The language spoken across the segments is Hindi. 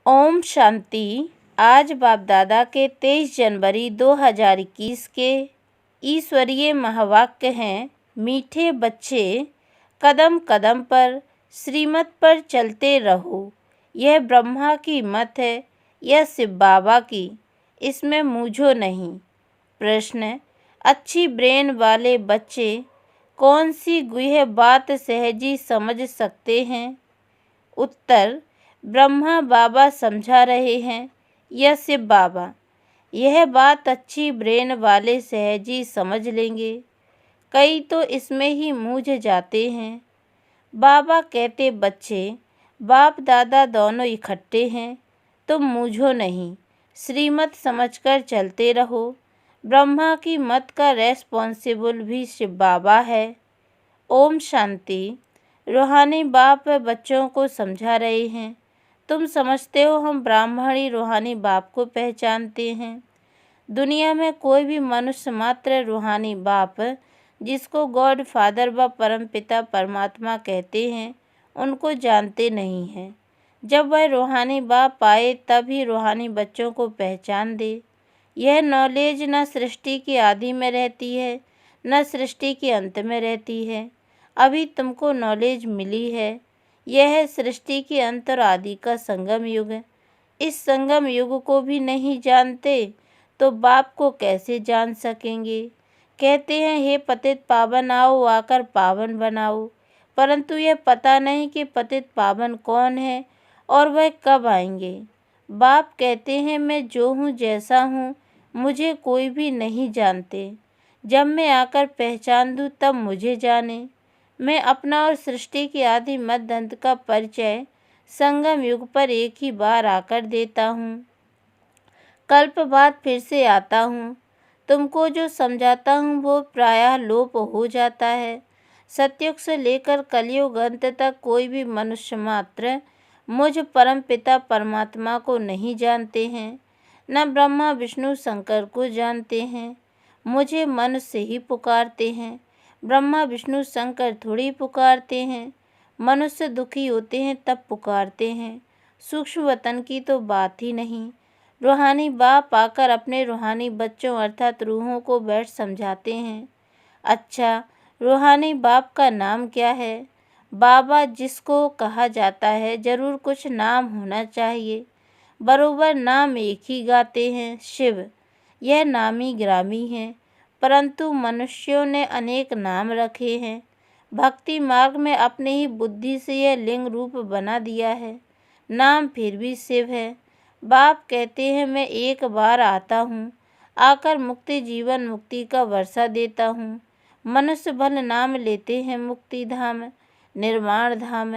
ओम शांति। आज बाप दादा के 23 जनवरी 2021 के ईश्वरीय महावाक्य हैं। मीठे बच्चे, कदम कदम पर श्रीमत पर चलते रहो। यह ब्रह्मा की मत है, यह शिव बाबा की, इसमें मूझो नहीं। प्रश्न: अच्छी ब्रेन वाले बच्चे कौन सी गुह्य बात सहजी समझ सकते हैं? उत्तर: ब्रह्मा बाबा समझा रहे हैं या शिव बाबा? यह बात अच्छी ब्रेन वाले सहजी समझ लेंगे, कई तो इसमें ही मूझ जाते हैं। बाबा कहते, बच्चे, बाप दादा दोनों इकट्ठे हैं, तुम मूझो नहीं, श्रीमत समझकर चलते रहो। ब्रह्मा की मत का रेस्पॉन्सिबल भी शिव बाबा है। ओम शांति। रूहानी बाप बच्चों को समझा रहे हैं, तुम समझते हो हम ब्राह्मणी रूहानी बाप को पहचानते हैं। दुनिया में कोई भी मनुष्य मात्र रूहानी बाप, जिसको गॉड फादर व परमपिता परमात्मा कहते हैं, उनको जानते नहीं हैं। जब वह रूहानी बाप आए तब ही रूहानी बच्चों को पहचान दे। यह नॉलेज न सृष्टि के आदि में रहती है, न सृष्टि के अंत में रहती है। अभी तुमको नॉलेज मिली है। यह है सृष्टि के अंत और आदि का संगम युग। इस संगम युग को भी नहीं जानते तो बाप को कैसे जान सकेंगे? कहते हैं, हे पतित पावन आओ, आकर पावन बनाओ। परंतु यह पता नहीं कि पतित पावन कौन है और वह कब आएंगे। बाप कहते हैं, मैं जो हूँ जैसा हूँ, मुझे कोई भी नहीं जानते। जब मैं आकर पहचान दूँ तब मुझे जाने। मैं अपना और सृष्टि के आदि मध्य अंत का परिचय संगम युग पर एक ही बार आकर देता हूँ। कल्प बाद फिर से आता हूँ। तुमको जो समझाता हूँ वो प्रायः लोप हो जाता है। सतयुग से लेकर कलयुग अंत तक कोई भी मनुष्य मात्र मुझ परम पिता परमात्मा को नहीं जानते हैं, न ब्रह्मा विष्णु शंकर को जानते हैं। मुझे मन से ही पुकारते हैं। ब्रह्मा विष्णु शंकर थोड़ी पुकारते हैं। मनुष्य दुखी होते हैं तब पुकारते हैं। सूक्ष्म वतन की तो बात ही नहीं। रूहानी बाप आकर अपने रूहानी बच्चों अर्थात रूहों को बैठ समझाते हैं। अच्छा, रूहानी बाप का नाम क्या है? बाबा जिसको कहा जाता है, जरूर कुछ नाम होना चाहिए। बरोबर नाम एक ही गाते हैं, शिव। यह नामी ग्रामी है, परंतु मनुष्यों ने अनेक नाम रखे हैं। भक्ति मार्ग में अपने ही बुद्धि से यह लिंग रूप बना दिया है। नाम फिर भी शिव है। बाप कहते हैं, मैं एक बार आता हूँ, आकर मुक्ति जीवन मुक्ति का वर्षा देता हूँ। मनुष्य भल नाम लेते हैं मुक्ति धाम, निर्वाण धाम,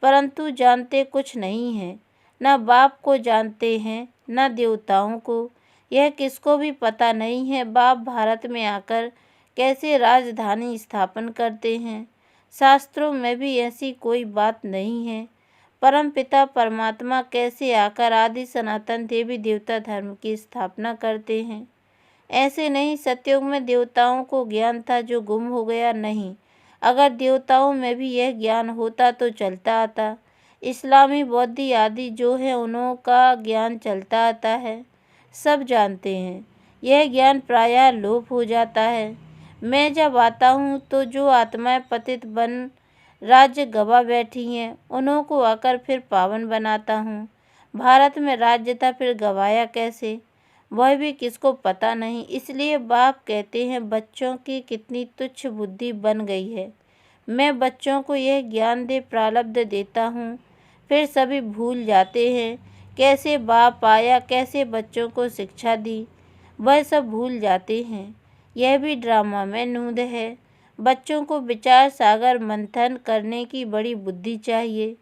परंतु जानते कुछ नहीं है। न बाप को जानते हैं, न देवताओं को। यह किसको भी पता नहीं है बाप भारत में आकर कैसे राजधानी स्थापन करते हैं। शास्त्रों में भी ऐसी कोई बात नहीं है। परम पिता परमात्मा कैसे आकर आदि सनातन देवी देवता धर्म की स्थापना करते हैं। ऐसे नहीं, सतयुग में देवताओं को ज्ञान था जो गुम हो गया नहीं। अगर देवताओं में भी यह ज्ञान होता तो चलता आता। इस्लामी बौद्धी आदि जो है उन्हों का ज्ञान चलता आता है, सब जानते हैं। यह ज्ञान प्रायः लोप हो जाता है। मैं जब आता हूँ तो जो आत्माएं पतित बन राज्य गवा बैठी हैं, उन्हों को आकर फिर पावन बनाता हूँ। भारत में राज्य था, फिर गवाया कैसे, वह भी किसको पता नहीं। इसलिए बाप कहते हैं, बच्चों की कितनी तुच्छ बुद्धि बन गई है। मैं बच्चों को यह ज्ञान दे प्रारब्ध देता हूँ, फिर सभी भूल जाते हैं। कैसे बाप आया, कैसे बच्चों को शिक्षा दी, वह सब भूल जाते हैं। यह भी ड्रामा में नूंद है। बच्चों को विचार सागर मंथन करने की बड़ी बुद्धि चाहिए।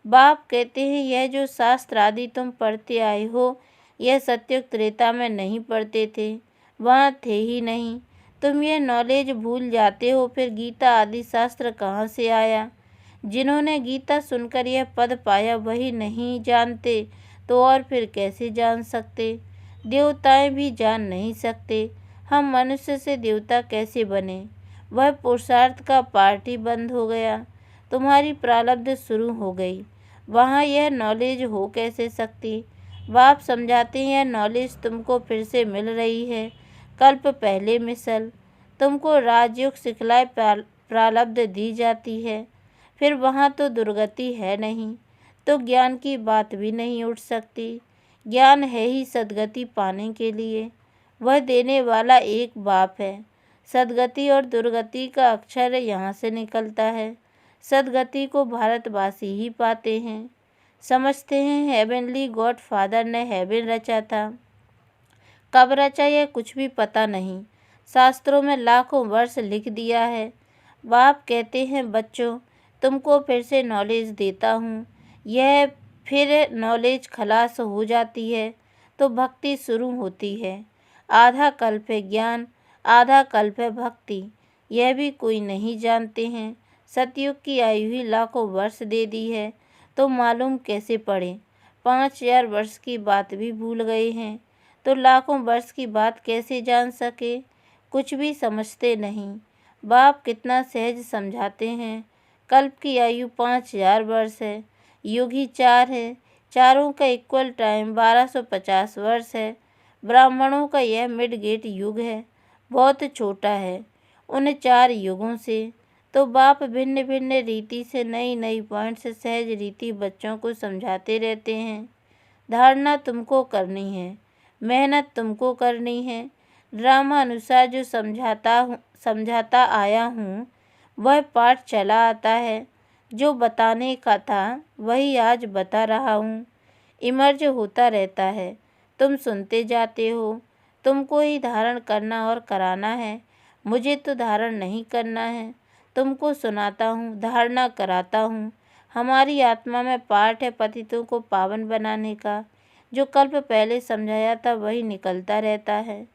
बाप कहते हैं, यह जो शास्त्र आदि तुम पढ़ते आए हो, यह सत्युग त्रेता में नहीं पढ़ते थे, वहाँ थे ही नहीं। तुम यह नॉलेज भूल जाते हो, फिर गीता आदि शास्त्र कहाँ से आया? जिन्होंने गीता सुनकर यह पद पाया वही नहीं जानते तो और फिर कैसे जान सकते? देवताएं भी जान नहीं सकते। हम मनुष्य से देवता कैसे बने? वह पुरुषार्थ का पार्टी बंद हो गया। तुम्हारी प्रारब्ध शुरू हो गई। वहाँ यह नॉलेज हो कैसे सकती। बाप समझाते हैं, यह नॉलेज तुमको फिर से मिल रही है। कल्प पहले मिसल तुमको राजयोग सिखलाए प्रारब्ध दी जाती है। फिर वहाँ तो दुर्गति है नहीं, तो ज्ञान की बात भी नहीं उठ सकती। ज्ञान है ही सद्गति पाने के लिए, वह देने वाला एक बाप है। सद्गति और दुर्गति का अक्षर यहाँ से निकलता है। सद्गति को भारतवासी ही पाते हैं। समझते हैं हेवनली गॉड फादर ने हेवन रचा था। कब रचा यह कुछ भी पता नहीं। शास्त्रों में लाखों वर्ष लिख दिया है। बाप कहते हैं, बच्चों तुमको फिर से नॉलेज देता हूँ। यह फिर नॉलेज खलास हो जाती है तो भक्ति शुरू होती है। आधा कल्प है ज्ञान, आधा कल्प है भक्ति, यह भी कोई नहीं जानते हैं। सतयुग की आयु ही लाखों वर्ष दे दी है तो मालूम कैसे पड़े। 5000 वर्ष की बात भी भूल गए हैं तो लाखों वर्ष की बात कैसे जान सके। कुछ भी समझते नहीं। बाप कितना सहज समझाते हैं। कल्प की आयु 5000 वर्ष है, युग ही 4 है, चारों का इक्वल टाइम 1250 वर्ष है। ब्राह्मणों का यह मिड गेट युग है, बहुत छोटा है उन 4 युगों से। तो बाप भिन्न भिन्न रीति से नई नई पॉइंट से सहज रीति बच्चों को समझाते रहते हैं। धारणा तुमको करनी है, मेहनत तुमको करनी है। ड्रामा अनुसार जो समझाता आया हूँ वह पाठ चला आता है। जो बताने का था वही आज बता रहा हूँ। इमर्ज होता रहता है, तुम सुनते जाते हो। तुमको ही धारण करना और कराना है, मुझे तो धारण नहीं करना है। तुमको सुनाता हूँ, धारणा कराता हूँ। हमारी आत्मा में पाठ है पतितों को पावन बनाने का। जो कल्प पहले समझाया था वही निकलता रहता है।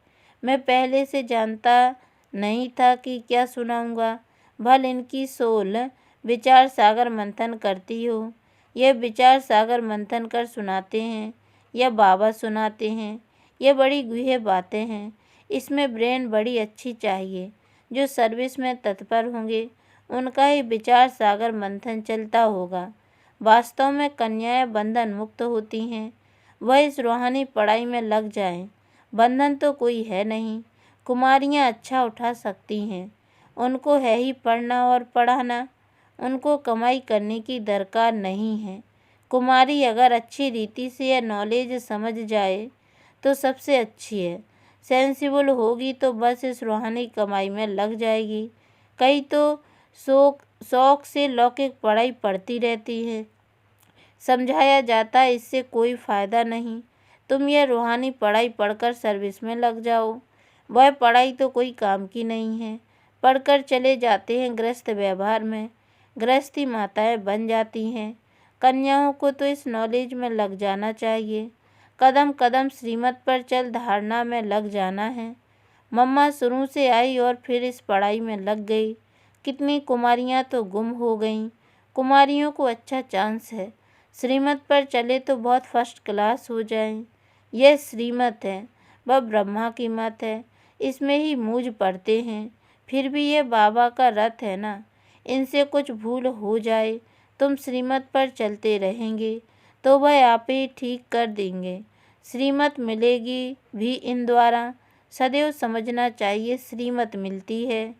मैं पहले से जानता नहीं था कि क्या सुनाऊंगा। भल इनकी सोल विचार सागर मंथन करती हो। यह विचार सागर मंथन कर सुनाते हैं, यह बाबा सुनाते हैं। यह बड़ी गूढ़ बातें हैं, इसमें ब्रेन बड़ी अच्छी चाहिए। जो सर्विस में तत्पर होंगे उनका ही विचार सागर मंथन चलता होगा। वास्तव में कन्याएं बंधन मुक्त होती हैं। वह इस रूहानी पढ़ाई में लग जाएं। बंधन तो कोई है नहीं। कुमारियां अच्छा उठा सकती हैं, उनको है ही पढ़ना और पढ़ाना। उनको कमाई करने की दरकार नहीं है। कुमारी अगर अच्छी रीति से यह नॉलेज समझ जाए तो सबसे अच्छी है। सेंसिबल होगी तो बस इस रूहानी कमाई में लग जाएगी। कई तो शौक से लौकिक पढ़ाई पढ़ती रहती है। समझाया जाता है इससे कोई फ़ायदा नहीं। तुम यह रूहानी पढ़ाई पढ़कर सर्विस में लग जाओ। वह पढ़ाई तो कोई काम की नहीं है। पढ़कर चले जाते हैं गृहस्थ व्यवहार में, गृहस्थी माताएं बन जाती हैं। कन्याओं को तो इस नॉलेज में लग जाना चाहिए। कदम कदम श्रीमत पर चल धारणा में लग जाना है। मम्मा शुरू से आई और फिर इस पढ़ाई में लग गई। कितनी कुमारियां तो गुम हो गईं। कुमारियों को अच्छा चांस है, श्रीमत पर चले तो बहुत फर्स्ट क्लास हो जाएं। यह श्रीमत है, वह ब्रह्मा की मत है, इसमें ही मूझ पड़ते हैं। फिर भी ये बाबा का रथ है ना, इनसे कुछ भूल हो जाए तुम श्रीमत पर चलते रहेंगे तो वह आप ही ठीक कर देंगे। श्रीमत मिलेगी भी इन द्वारा। सदैव समझना चाहिए श्रीमत मिलती है,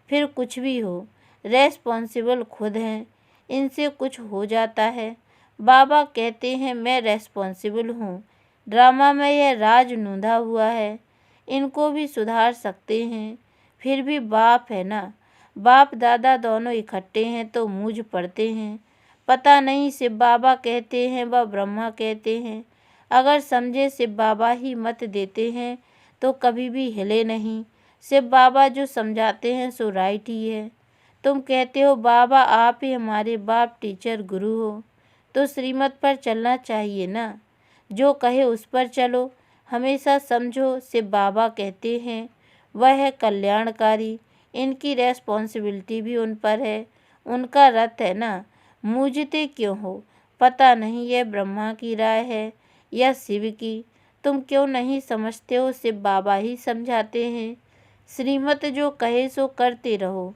फिर कुछ भी हो रेस्पॉन्सिबल खुद हैं। इनसे कुछ हो जाता है। बाबा कहते हैं मैं रेस्पॉन्सिबल हूँ। ड्रामा में यह राज नूंधा हुआ है, इनको भी सुधार सकते हैं। फिर भी बाप है ना, बाप दादा दोनों इकट्ठे हैं तो मूझ पड़ते हैं। पता नहीं शिव बाबा कहते हैं व ब्रह्मा कहते हैं। अगर समझे शिव बाबा ही मत देते हैं तो कभी भी हिले नहीं। शिव बाबा जो समझाते हैं सो राइट ही है। तुम कहते हो बाबा आप ही हमारे बाप टीचर गुरु हो, तो श्रीमत पर चलना चाहिए ना। जो कहे उस पर चलो। हमेशा समझो शिव बाबा कहते हैं वह है कल्याणकारी। इनकी रेस्पॉन्सिबिलिटी भी उन पर है, उनका रथ है ना। मूझते क्यों हो? पता नहीं यह ब्रह्मा की राय है या शिव की। तुम क्यों नहीं समझते हो? शिव बाबा ही समझाते हैं। श्रीमत जो कहे सो करते रहो।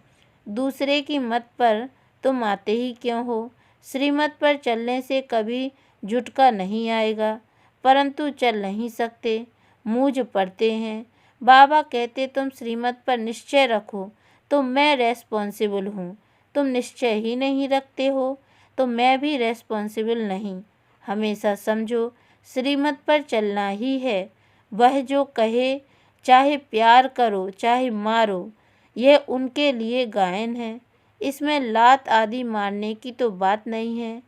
दूसरे की मत पर तुम आते ही क्यों हो? श्रीमत पर चलने से कभी झुटका नहीं आएगा, परंतु चल नहीं सकते, मूझ पड़ते हैं। बाबा कहते तुम श्रीमत पर निश्चय रखो तो मैं रेस्पॉन्सिबल हूँ, तुम निश्चय ही नहीं रखते हो तो मैं भी रेस्पॉन्सिबल नहीं। हमेशा समझो श्रीमत पर चलना ही है। वह जो कहे, चाहे प्यार करो चाहे मारो, यह उनके लिए गायन है। इसमें लात आदि मारने की तो बात नहीं है,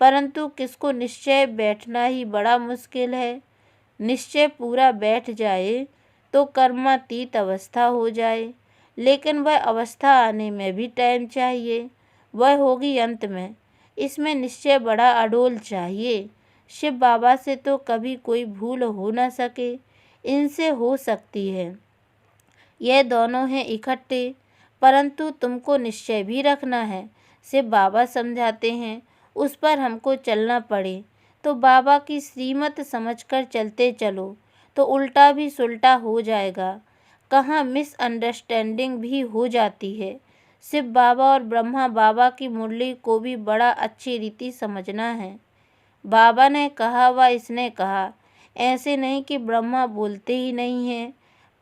परंतु किसको निश्चय बैठना ही बड़ा मुश्किल है। निश्चय पूरा बैठ जाए तो कर्मातीत अवस्था हो जाए, लेकिन वह अवस्था आने में भी टाइम चाहिए, वह होगी अंत में। इसमें निश्चय बड़ा अडोल चाहिए। शिव बाबा से तो कभी कोई भूल हो न सके, इनसे हो सकती है। यह दोनों हैं इकट्ठे, परंतु तुमको निश्चय भी रखना है। शिव बाबा समझाते हैं उस पर हमको चलना पड़े तो बाबा की श्रीमत समझकर चलते चलो, तो उल्टा भी सुलटा हो जाएगा, कहाँ मिसअंडरस्टैंडिंग भी हो जाती है। शिव बाबा और ब्रह्मा बाबा की मुरली को भी बड़ा अच्छी रीति समझना है। बाबा ने कहा व इसने कहा, ऐसे नहीं कि ब्रह्मा बोलते ही नहीं हैं,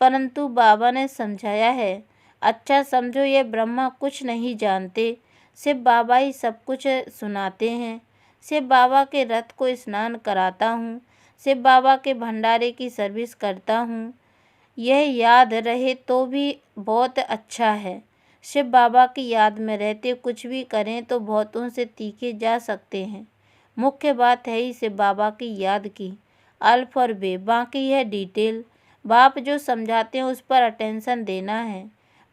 परंतु बाबा ने समझाया है। अच्छा समझो ये ब्रह्मा कुछ नहीं जानते, शिव बाबा ही सब कुछ सुनाते हैं। शिव बाबा के रथ को स्नान कराता हूँ, शिव बाबा के भंडारे की सर्विस करता हूँ। यह याद रहे तो भी बहुत अच्छा है। शिव बाबा की याद में रहते कुछ भी करें तो बहुतों से तीखे जा सकते हैं। मुख्य बात है ही शिव बाबा की याद की, अल्फ और बे, बाकी है डिटेल। बाप जो समझाते हैं उस पर अटेंशन देना है।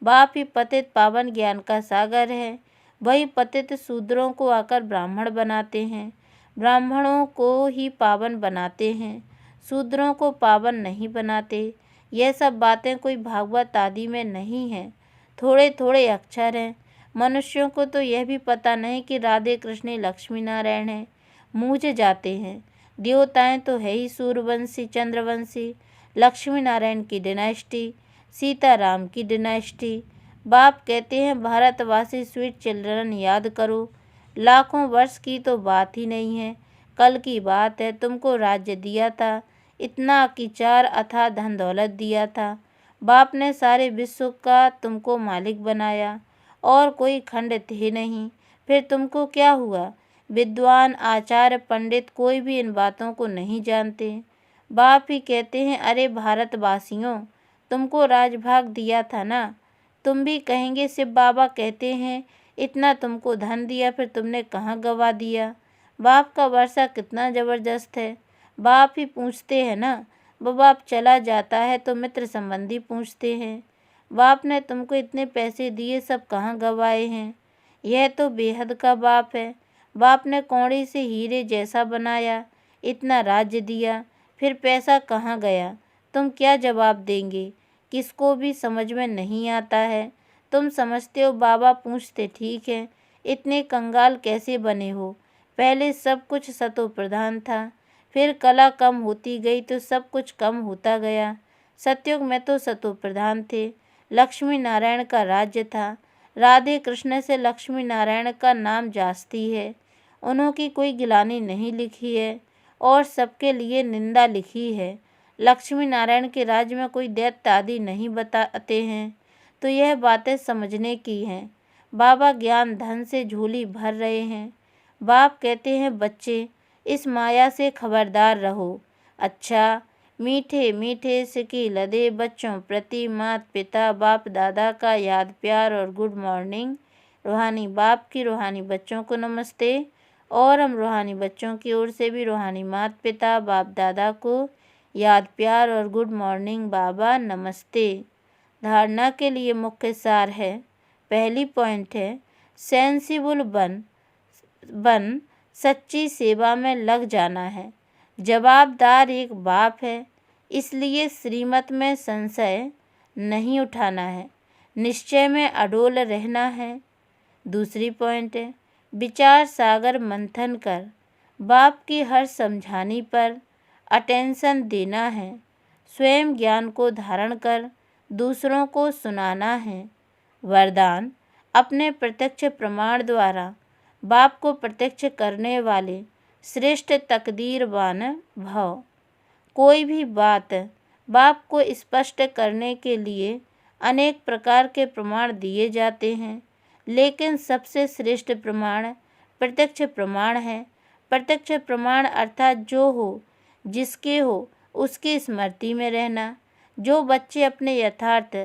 बाप ही पतित पावन ज्ञान का सागर है, वही पतित शूद्रों को आकर ब्राह्मण बनाते हैं, ब्राह्मणों को ही पावन बनाते हैं, शूद्रों को पावन नहीं बनाते। यह सब बातें कोई भागवत आदि में नहीं है, थोड़े थोड़े अक्षर हैं। मनुष्यों को तो यह भी पता नहीं कि राधे कृष्ण लक्ष्मी नारायण हैं, मूझ जाते हैं। देवताएं तो है ही सूर्यवंशी चंद्रवंशी, लक्ष्मी नारायण की डिनाइस्टी, सीताराम की डिनाइस्टी। बाप कहते हैं भारतवासी स्वीट चिल्ड्रन याद करो, लाखों वर्ष की तो बात ही नहीं है, कल की बात है। तुमको राज्य दिया था, इतना कि 4 अथाह धन दौलत दिया था। बाप ने सारे विश्व का तुमको मालिक बनाया और कोई खंड थे नहीं। फिर तुमको क्या हुआ? विद्वान आचार्य पंडित कोई भी इन बातों को नहीं जानते। बाप ही कहते हैं अरे भारतवासियों, तुमको राजभाग दिया था ना। तुम भी कहेंगे शिव बाबा कहते हैं इतना तुमको धन दिया, फिर तुमने कहाँ गवा दिया। बाप का वर्षा कितना ज़बरदस्त है। बाप ही पूछते हैं ना, बाप चला जाता है तो मित्र संबंधी पूछते हैं, बाप ने तुमको इतने पैसे दिए सब कहाँ गवाए हैं। यह तो बेहद का बाप है। बाप ने कौड़ी से हीरे जैसा बनाया, इतना राज्य दिया, फिर पैसा कहाँ गया? तुम क्या जवाब देंगे? किसको भी समझ में नहीं आता है। तुम समझते हो बाबा पूछते ठीक है, इतने कंगाल कैसे बने हो? पहले सब कुछ सतो प्रधान था, फिर कला कम होती गई तो सब कुछ कम होता गया। सतयुग में तो सतो प्रधान थे, लक्ष्मी नारायण का राज्य था। राधे कृष्ण से लक्ष्मी नारायण का नाम जास्ती है। उन्होंने कोई गिलानी नहीं लिखी है और सबके लिए निंदा लिखी है। लक्ष्मी नारायण के राज्य में कोई दैत्य आदि नहीं बताते हैं, तो यह बातें समझने की हैं। बाबा ज्ञान धन से झोली भर रहे हैं। बाप कहते हैं बच्चे इस माया से खबरदार रहो। अच्छा, मीठे मीठे सिकी लदे बच्चों प्रति माता पिता बाप दादा का याद प्यार और गुड मॉर्निंग। रूहानी बाप की रूहानी बच्चों को नमस्ते, और हम रूहानी बच्चों की ओर से भी रूहानी माता पिता बाप दादा को याद प्यार और गुड मॉर्निंग बाबा नमस्ते। धारणा के लिए मुख्य सार है, पहली पॉइंट है सेंसिबल बन सच्ची सेवा में लग जाना है। जवाबदार एक बाप है, इसलिए श्रीमत में संशय नहीं उठाना है, निश्चय में अडोल रहना है। दूसरी पॉइंट है विचार सागर मंथन कर बाप की हर समझानी पर अटेंशन देना है। स्वयं ज्ञान को धारण कर दूसरों को सुनाना है। वरदान अपने प्रत्यक्ष प्रमाण द्वारा बाप को प्रत्यक्ष करने वाले श्रेष्ठ तकदीरवान भव। कोई भी बात बाप को स्पष्ट करने के लिए अनेक प्रकार के प्रमाण दिए जाते हैं, लेकिन सबसे श्रेष्ठ प्रमाण प्रत्यक्ष प्रमाण है। प्रत्यक्ष प्रमाण अर्थात जो हो, जिसके हो, उसकी स्मृति में रहना। जो बच्चे अपने यथार्थ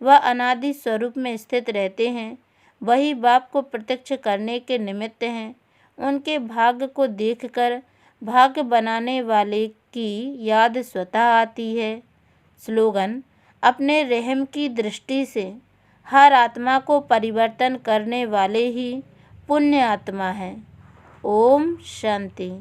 व अनादि स्वरूप में स्थित रहते हैं, वही बाप को प्रत्यक्ष करने के निमित्त हैं। उनके भाग्य को देखकर भाग्य बनाने वाले की याद स्वतः आती है। स्लोगन: अपने रहम की दृष्टि से हर आत्मा को परिवर्तन करने वाले ही पुण्य आत्मा हैं। ओम शांति।